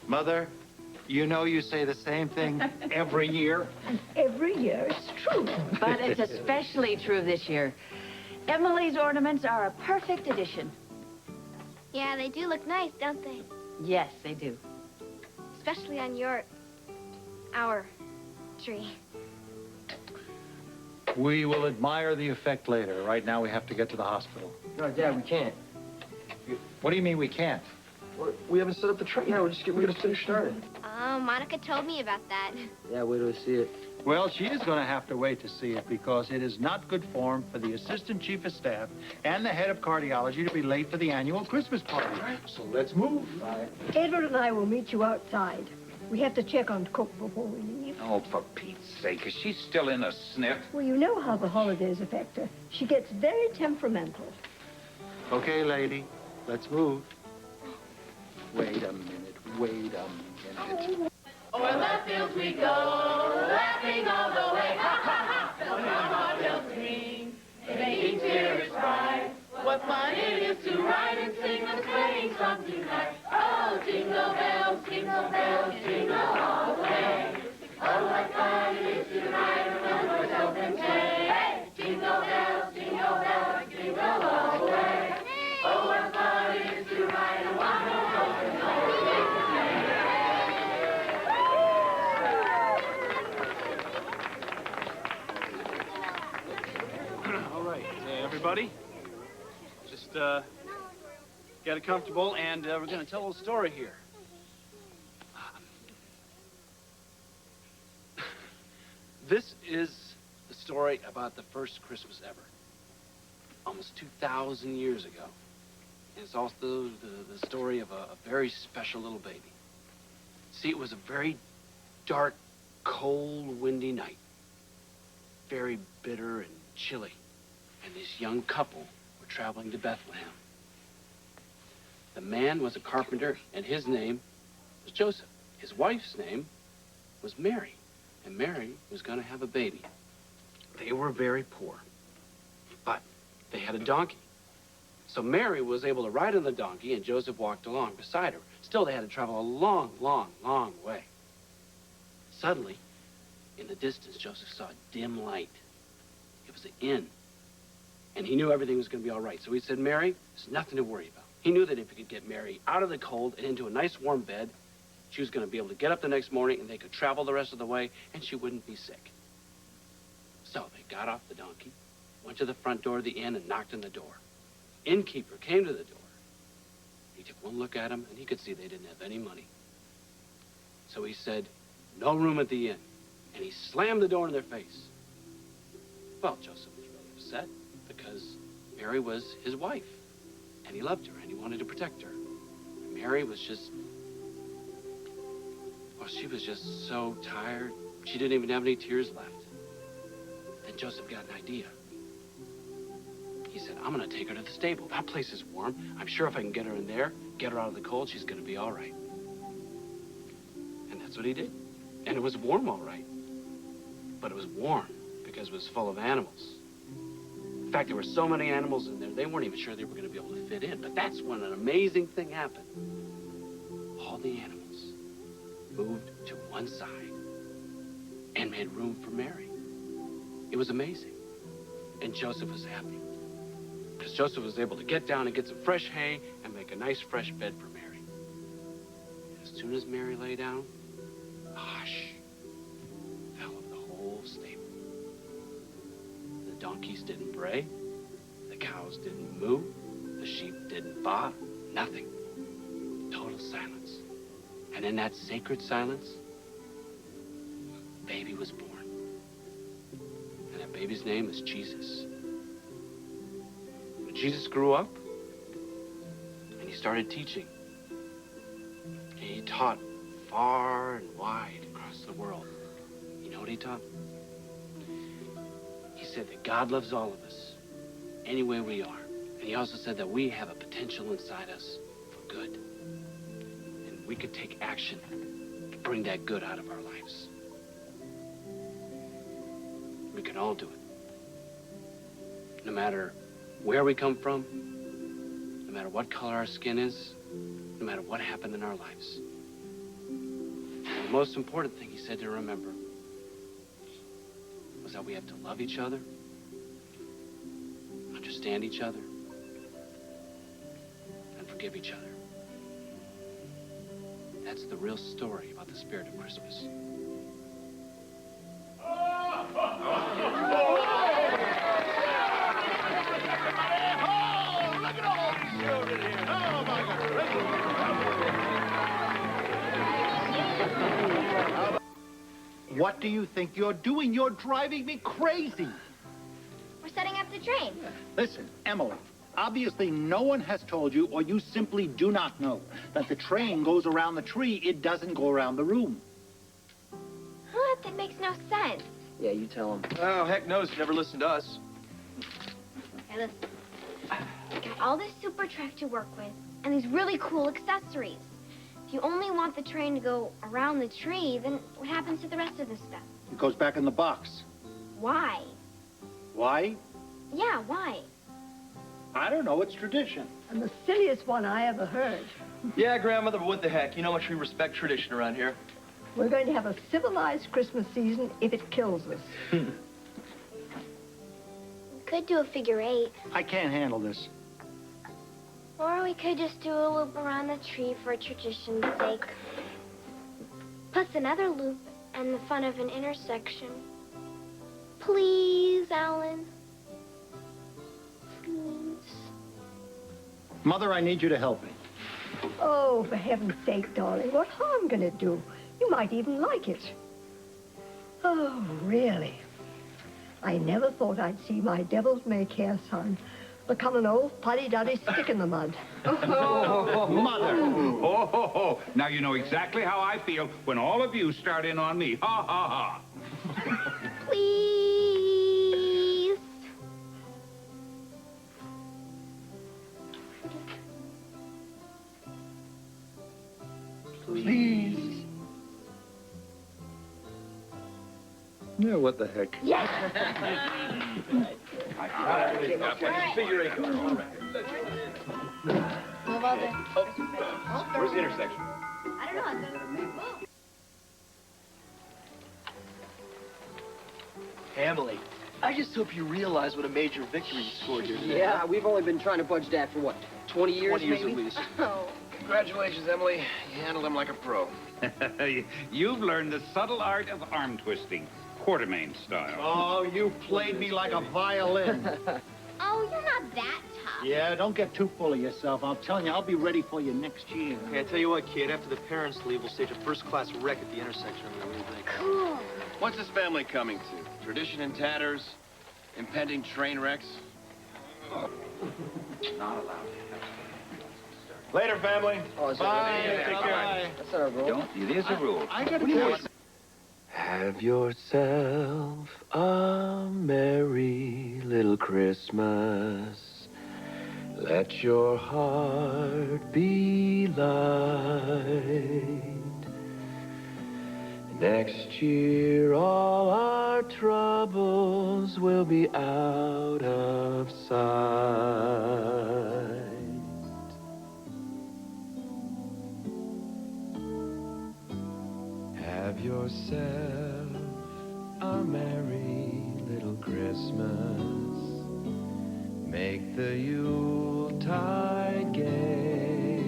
Mother, you know you say the same thing every year. And every year it's true. But it's especially true this year. Emily's ornaments are a perfect addition. Yeah, they do look nice, don't they? Yes, they do. Especially on our tree. We will admire the effect later. Right now, we have to get to the hospital. No, Dad, we can't. What do you mean we can't? We haven't set up the train. Yeah, we're gonna finish starting. Oh, Monica told me about that. Yeah, wait till we see it. Well, she is going to have to wait to see it because it is not good form for the assistant chief of staff and the head of cardiology to be late for the annual Christmas party. So let's move. Bye. Edward and I will meet you outside. We have to check on Cook before we leave. Oh, for Pete's sake, is she still in a sniff? Well, you know how the holidays affect her. She gets very temperamental. Okay, lady, let's move. Wait a minute, wait a minute. O'er the fields we go, laughing all the way. Ha, ha, ha! Bells on our bells ring, making spirits bright. What fun it is to ride and sing a sleighing song tonight. Oh, jingle bells, jingle all the way. Oh, what fun it is to ride a one-horse open sleigh. Hey! Jingle bells, jingle all the way. Oh, what fun it is to ride a one-horse open sleigh. All right, everybody, just get comfortable, and we're going to tell a little story here. This is the story about the first Christmas ever, almost 2,000 years ago. And it's also the story of a very special little baby. See, it was a very dark, cold, windy night, very bitter and chilly. And this young couple were traveling to Bethlehem. The man was a carpenter, and his name was Joseph. His wife's name was Mary, and Mary was going to have a baby. They were very poor, but they had a donkey. So Mary was able to ride on the donkey, and Joseph walked along beside her. Still, they had to travel a long, long, long way. Suddenly, in the distance, Joseph saw a dim light. It was an inn. And he knew everything was going to be all right. So he said, Mary, there's nothing to worry about. He knew that if he could get Mary out of the cold and into a nice warm bed, she was going to be able to get up the next morning and they could travel the rest of the way and she wouldn't be sick. So they got off the donkey, went to the front door of the inn and knocked on the door. Innkeeper came to the door. He took one look at them and he could see they didn't have any money. So he said, no room at the inn. And he slammed the door in their face. Well, Joseph was really upset because Mary was his wife, and he loved her, and he wanted to protect her. And Mary was just, well, she was just so tired, she didn't even have any tears left. Then Joseph got an idea. He said, I'm going to take her to the stable. That place is warm. I'm sure if I can get her in there, get her out of the cold, she's going to be all right. And that's what he did. And it was warm, all right. But it was warm because it was full of animals. In fact, there were so many animals in there, they weren't even sure they were going to be able to fit in. But that's when an amazing thing happened. All the animals moved to one side and made room for Mary. It was amazing. And Joseph was happy because Joseph was able to get down and get some fresh hay and make a nice fresh bed for Mary. And as soon as Mary lay down, a hush fell over the whole stable. The donkeys didn't bray, the cows didn't moo, the sheep didn't baa, nothing. Total silence. And in that sacred silence, a baby was born. And that baby's name is Jesus. When Jesus grew up, and he started teaching, and he taught far and wide across the world. You know what he taught? He said that God loves all of us, any way we are. And he also said that we have a potential inside us for good. And we could take action to bring that good out of our lives. We can all do it. No matter where we come from, no matter what color our skin is, no matter what happened in our lives. the most important thing he said to remember was that we have to love each other, understand each other, and forgive each other. That's the real story about the spirit of Christmas. What do you think you're doing? You're driving me crazy. We're setting up the train. Listen, Emily, obviously no one has told you, or you simply do not know, that the train goes around the tree. It doesn't go around the room. Huh? That makes no sense. Yeah, you tell him. Oh, heck knows. You never listened to us. Hey, listen. I got all this super track to work with, and these really cool accessories. If you only want the train to go around the tree, then what happens to the rest of the stuff? It goes back in the box. Why? Why? Yeah, why? I don't know. It's tradition. And the silliest one I ever heard. Yeah, Grandmother, but what the heck? You know how much we respect tradition around here. We're going to have a civilized Christmas season if it kills us. We could do a figure 8. I can't handle this. Or we could just do a loop around the tree for tradition's sake. Plus another loop and the fun of an intersection. Please, Alan. Please. Mother, I need you to help me. Oh, for heaven's sake, darling, what harm can it do? You might even like it. Oh, really? I never thought I'd see my devil's May-Care son become an old puddy-duddy stick in the mud. Mother! Oh. Now you know exactly how I feel when all of you start in on me. Ha, ha, ha. Please. Please. Yeah, what the heck? Yes. Figure 8. Move all the... Where's the intersection? I don't know. Move. Emily, I just hope you realize what a major victory you scored here today. Yeah, we've only been trying to budge Dad for what, 20 years 20 years maybe? at least. Oh. Congratulations, Emily. You handled him like a pro. You've learned the subtle art of arm twisting, Quartermain style. Oh, you played me like a violin. Oh, you're not that tough. Yeah, don't get too full of yourself. I'm telling you, I'll be ready for you next year. Okay, I tell you what, kid. After the parents leave, we'll stage a first-class wreck at the intersection. What do you think? Cool. What's this family coming to? Tradition in tatters? Impending train wrecks? Not allowed. Later, family. Oh, is that Bye. right? Take care. That's not our rule. Don't. It is a rule. I gotta tell you. Have yourself a merry little Christmas. Let your heart be light. Next year all our troubles will be out of sight. Have yourself a merry little Christmas. Make the Yuletide gay.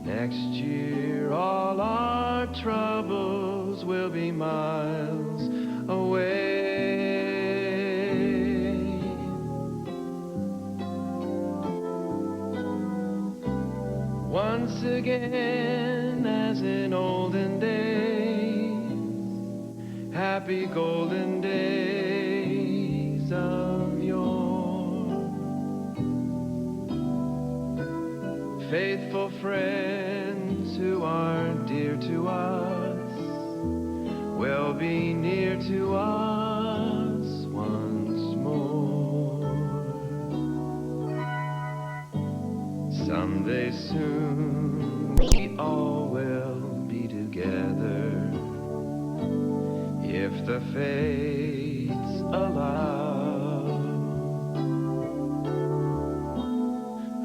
Next year all our troubles will be miles away. Once again, as in olden days, happy golden days of yore. Faithful friends who are dear to us will be near to us once more. Someday soon we all will be together, if the fates allow.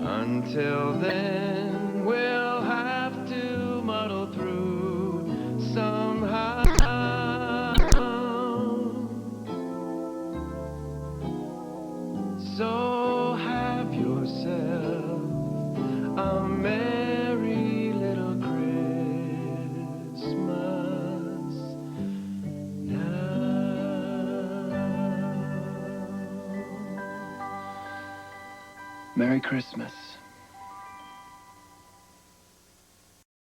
Until then we'll have to So have yourself a merry little Christmas now. Merry Christmas.